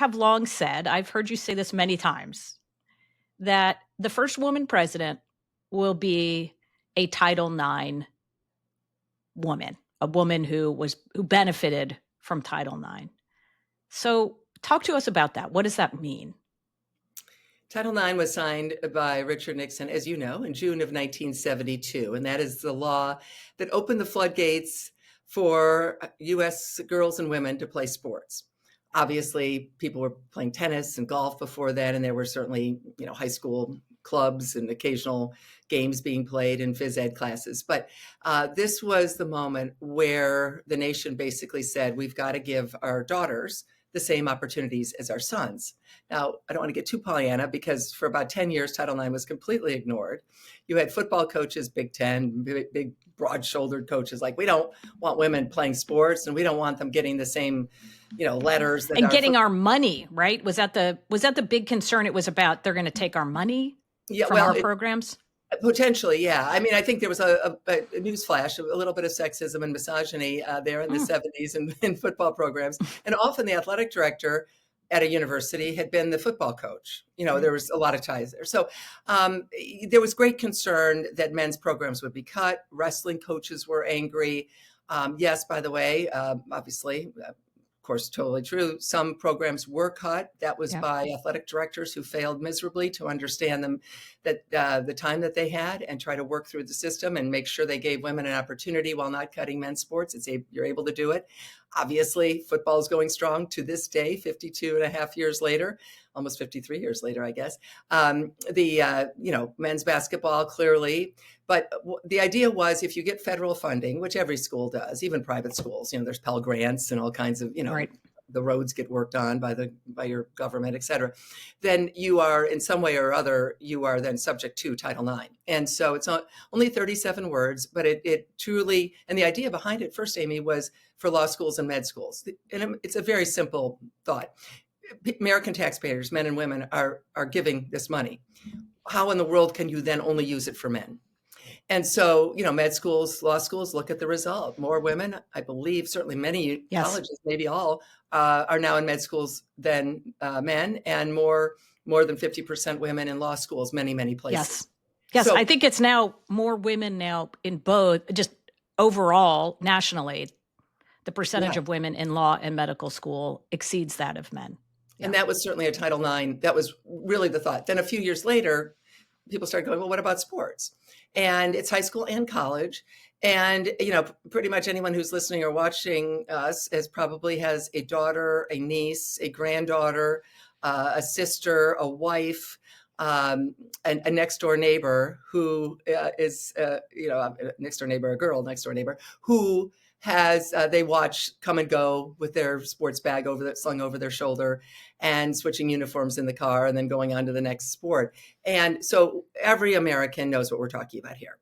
have long said, I've heard you say this many times, that the first woman president will be a Title IX woman, a woman who benefited from Title IX. So talk to us about that. What does that mean? Title IX was signed by Richard Nixon, as you know, in June of 1972. And that is the law that opened the floodgates for U.S. girls and women to play sports. Obviously, people were playing tennis and golf before that, and there were certainly, high school clubs and occasional games being played in phys ed classes. But this was the moment where the nation basically said, we've got to give our daughters the same opportunities as our sons. Now, I don't want to get too Pollyanna because for about 10 years, Title IX was completely ignored. You had football coaches, Big Ten, big broad-shouldered coaches, like, we don't want women playing sports and we don't want them getting the same, letters. And getting our money, right? Was that the big concern? It was about they're going to take our money from our programs? Potentially, yeah. I mean, I think there was a news flash, a little bit of sexism and misogyny there in the 70s in football programs. And often the athletic director at a university had been the football coach. There was a lot of ties there. So there was great concern that men's programs would be cut. Wrestling coaches were angry. Yes, by the way, obviously, of course, totally true. Some programs were cut. That was by athletic directors who failed miserably to understand them, that the time that they had and try to work through the system and make sure they gave women an opportunity while not cutting men's sports. You're able to do it. Obviously, football is going strong to this day, 52 and a half years later, almost 53 years later, I guess. Men's basketball, clearly. But the idea was if you get federal funding, which every school does, even private schools, there's Pell Grants and all kinds of, right. The roads get worked on by your government, et cetera, then you are in some way or other, you are then subject to Title IX. And so it's only 37 words, but it truly, and the idea behind it first, Amy, was for law schools and med schools. And it's a very simple thought. American taxpayers, men and women, are giving this money. How in the world can you then only use it for men? And so, med schools, law schools, look at the result. More women, I believe, certainly many colleges, maybe all, are now in med schools than men, and more than 50% women in law schools, many, many places. Yes. So, I think it's now more women now in both, just overall, nationally, the percentage of women in law and medical school exceeds that of men. Yeah. And that was certainly a Title IX. That was really the thought. Then a few years later, people started going, well, what about sports? And it's high school and college. And, pretty much anyone who's listening or watching us probably has a daughter, a niece, a granddaughter, a sister, a wife, a next door neighbor who is, next door neighbor, a girl next door neighbor who has, they watch come and go with their sports bag slung over their shoulder and switching uniforms in the car and then going on to the next sport. And so every American knows what we're talking about here.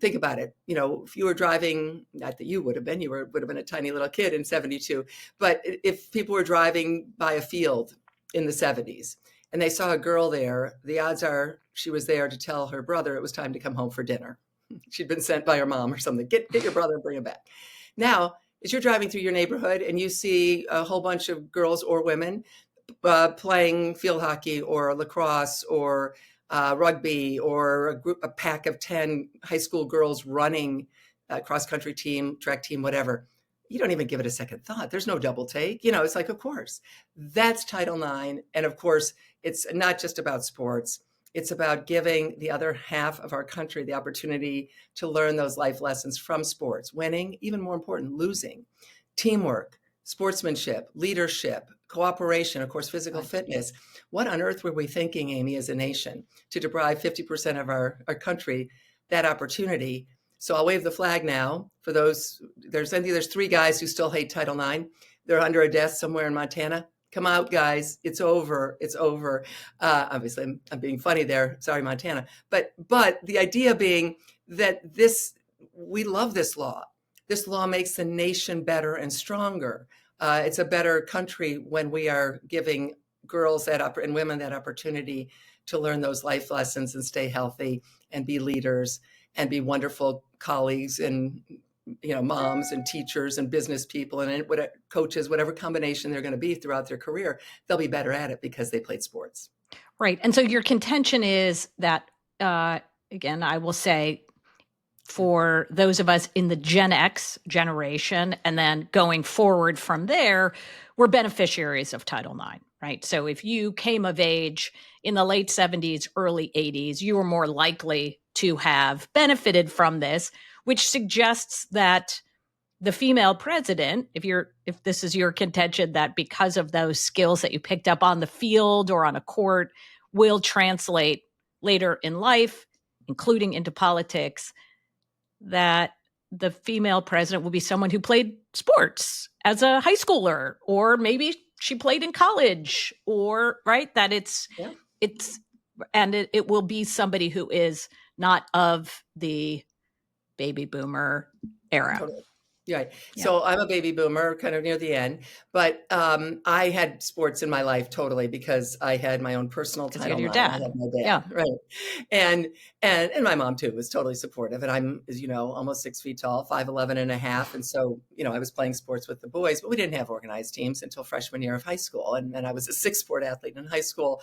Think about it. If you were driving, not that you would have been, would have been a tiny little kid in 72, but if people were driving by a field in the 70s and they saw a girl there, the odds are she was there to tell her brother it was time to come home for dinner. She'd been sent by her mom or something. Get your brother and bring him back. Now, as you're driving through your neighborhood and you see a whole bunch of girls or women playing field hockey or lacrosse or rugby, or a pack of 10 high school girls running a cross-country team, track team, whatever, you don't even give it a second thought. There's no double take. It's like, of course, that's Title IX. And of course, it's not just about sports. It's about giving the other half of our country the opportunity to learn those life lessons from sports, winning, even more important, losing, teamwork, sportsmanship, leadership, cooperation, of course, physical fitness. What on earth were we thinking, Amy, as a nation, to deprive 50% of our country that opportunity? So I'll wave the flag now for those. There's 3 guys who still hate Title IX. They're under a desk somewhere in Montana. Come out, guys. It's over. It's over. Obviously, I'm being funny there. Sorry, Montana. But the idea being that we love this law. This law makes the nation better and stronger. It's a better country when we are giving girls and women that opportunity to learn those life lessons and stay healthy and be leaders and be wonderful colleagues and moms and teachers and business people and whatever, coaches, whatever combination they're going to be throughout their career, they'll be better at it because they played sports. Right. And so your contention is that, again, I will say, for those of us in the Gen X generation, and then going forward from there, we're beneficiaries of Title IX, right? So if you came of age in the late 70s, early 80s, you were more likely to have benefited from this, which suggests that the female president, if this is your contention, that because of those skills that you picked up on the field or on a court will translate later in life, including into politics, that the female president will be someone who played sports as a high schooler, or maybe she played in college, or right, that it will be somebody who is not of the baby boomer era. Totally. Right. Yeah. So I'm a baby boomer, kind of near the end, but I had sports in my life totally because I had my own personal Title IX. Your dad. I had my dad, yeah. Right. And my mom too was totally supportive. And I'm, as you know, almost 6 feet tall, 5'11" and a half. And so, I was playing sports with the boys, but we didn't have organized teams until freshman year of high school. And I was a 6-sport athlete in high school.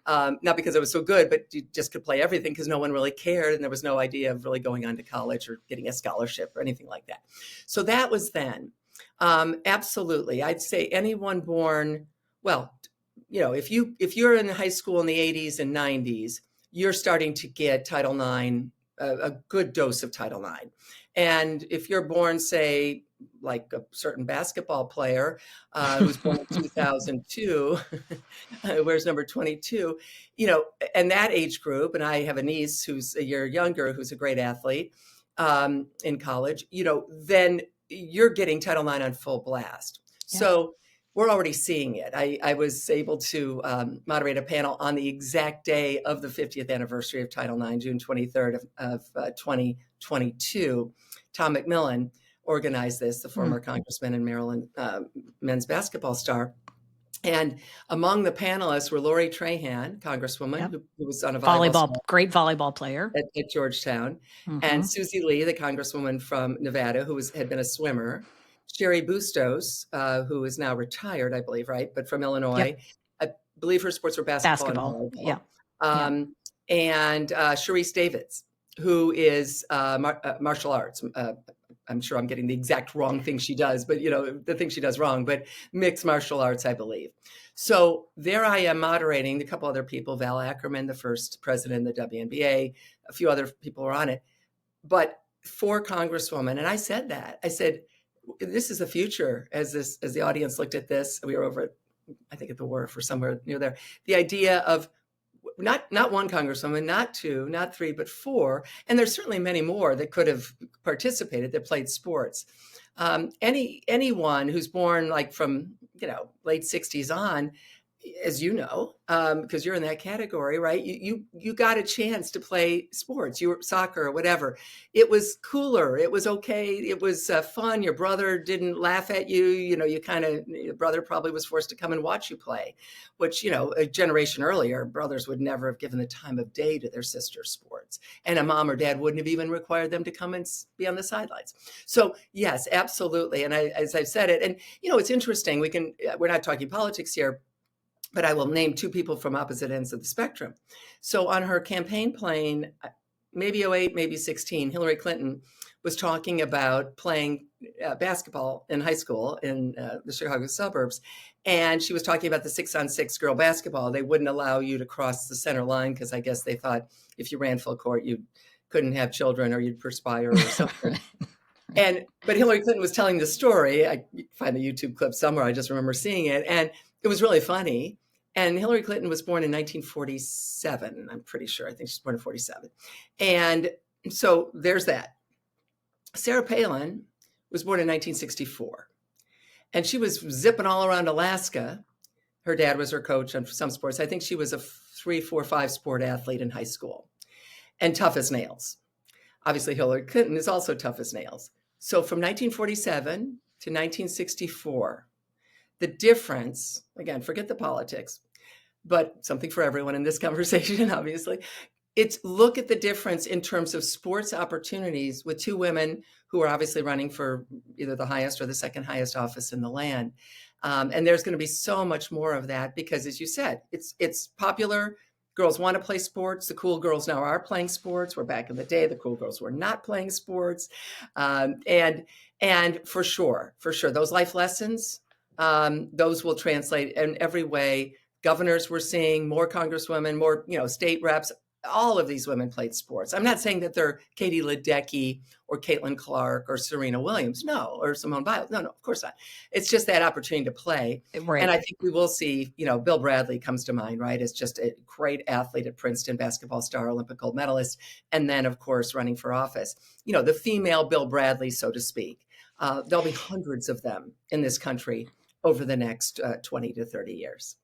Not because I was so good, but you just could play everything because no one really cared. And there was no idea of really going on to college or getting a scholarship or anything like that. So that was then. Absolutely. I'd say anyone born, well, if you're in high school in the 80s and 90s, you're starting to get Title IX, a good dose of Title IX. And if you're born, say, like a certain basketball player who was born in 2002, where's number 22, and that age group, and I have a niece who's a year younger, who's a great athlete in college, then you're getting Title IX on full blast. Yeah. So we're already seeing it. I was able to moderate a panel on the exact day of the 50th anniversary of Title IX, June 23rd of 2022. Tom McMillan organized this, the former congressman and Maryland men's basketball star. And among the panelists were Lori Trahan, congresswoman, who was on a great volleyball player at Georgetown, and Susie Lee, the congresswoman from Nevada, who had been a swimmer, Sherry Bustos, who is now retired, I believe, right? But from Illinois. Yep. I believe her sports were basketball. And volleyball. And Sharice Davids, who is martial arts. I'm sure I'm getting the exact wrong thing she does, but the thing she does wrong, but mixed martial arts, I believe. So there I am moderating, a couple other people, Val Ackerman, the first president of the WNBA, a few other people were on it, but 4 congresswomen. And I said, this is the future as the audience looked at this. We were over at, I think at the Wharf or somewhere near there. The idea of not one congresswoman, not 2, not 3, but 4. And there's certainly many more that could have participated that played sports. Anyone who's born like from, late 60s on, as you know, because you're in that category, right? You got a chance to play sports, you were soccer or whatever. It was cooler. It was okay. It was fun. Your brother didn't laugh at you. Your brother probably was forced to come and watch you play, which, a generation earlier, brothers would never have given the time of day to their sister's sports. And a mom or dad wouldn't have even required them to come and be on the sidelines. So yes, absolutely. And as I've said it, and, it's interesting, we're not talking politics here, but I will name 2 people from opposite ends of the spectrum. So on her campaign plane, maybe 08, maybe 16, Hillary Clinton was talking about playing basketball in high school in the Chicago suburbs. And she was talking about the 6-on-6 girl basketball. They wouldn't allow you to cross the center line because I guess they thought if you ran full court, you couldn't have children or you'd perspire or something. But Hillary Clinton was telling the story. I find the YouTube clip somewhere. I just remember seeing it. And it was really funny. And Hillary Clinton was born in 1947. I'm pretty sure. I think she's born in 47. And so there's that. Sarah Palin was born in 1964. And she was zipping all around Alaska. Her dad was her coach on some sports. I think she was a 3, 4, 5 sport athlete in high school. And tough as nails. Obviously, Hillary Clinton is also tough as nails. So from 1947 to 1964, the difference, again, forget the politics, but something for everyone in this conversation, obviously. it's look at the difference in terms of sports opportunities with two women who are obviously running for either the highest or the second highest office in the land. And there's going to be so much more of that because, as you said, it's popular. Girls want to play sports. The cool girls now are playing sports. Where back in the day, the cool girls were not playing sports. And for sure, those life lessons, those will translate in every way. Governors we're seeing, more congresswomen, more state reps. All of these women played sports. I'm not saying that they're Katie Ledecky or Caitlin Clark or Serena Williams, no, or Simone Biles. No, of course not. It's just that opportunity to play. Right. And I think we will see, Bill Bradley comes to mind, right? As just a great athlete at Princeton, basketball star, Olympic gold medalist, and then, of course, running for office. The female Bill Bradley, so to speak. There'll be hundreds of them in this country over the next 20 to 30 years.